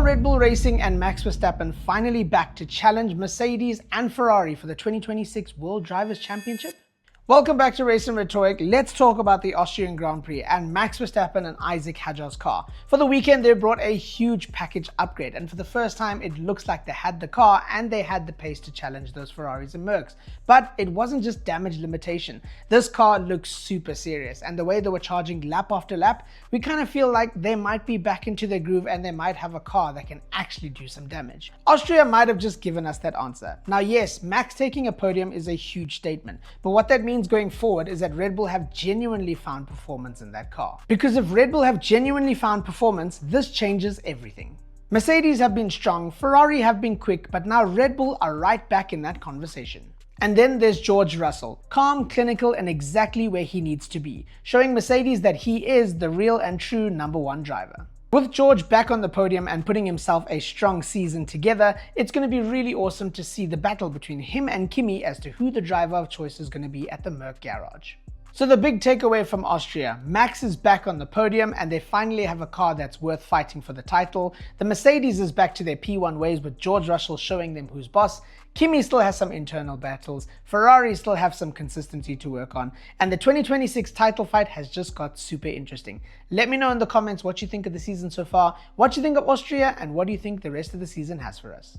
Red Bull Racing and Max Verstappen finally back to challenge Mercedes and Ferrari for the 2026 World Drivers' Championship? Welcome back to Race and Rhetoric. Let's talk about the Austrian Grand Prix and Max Verstappen and Isaac Hadjar's car. For the weekend, they brought a huge package upgrade, and for the first time, it looks like they had the car and they had the pace to challenge those Ferraris and Mercs. But it wasn't just damage limitation. This car looks super serious, and the way they were charging lap after lap, we kind of feel like they might be back into their groove and they might have a car that can actually do some damage. Austria might have just given us that answer. Now yes, Max taking a podium is a huge statement, but what that means going forward is that Red Bull have genuinely found performance in that car. Because if Red Bull have genuinely found performance, this changes everything. Mercedes have been strong, Ferrari have been quick, but now Red Bull are right back in that conversation. And then there's George Russell, calm, clinical, and exactly where he needs to be, showing Mercedes that he is the real and true #1 driver. With George back on the podium and putting himself a strong season together, it's going to be really awesome to see the battle between him and Kimi as to who the driver of choice is going to be at the Merc garage. So the big takeaway from Austria, Max is back on the podium and they finally have a car that's worth fighting for the title. The Mercedes is back to their P1 ways with George Russell showing them who's boss. Kimi still has some internal battles, Ferrari still have some consistency to work on, and the 2026 title fight has just got super interesting. Let me know in the comments what you think of the season so far, what you think of Austria, and what do you think the rest of the season has for us.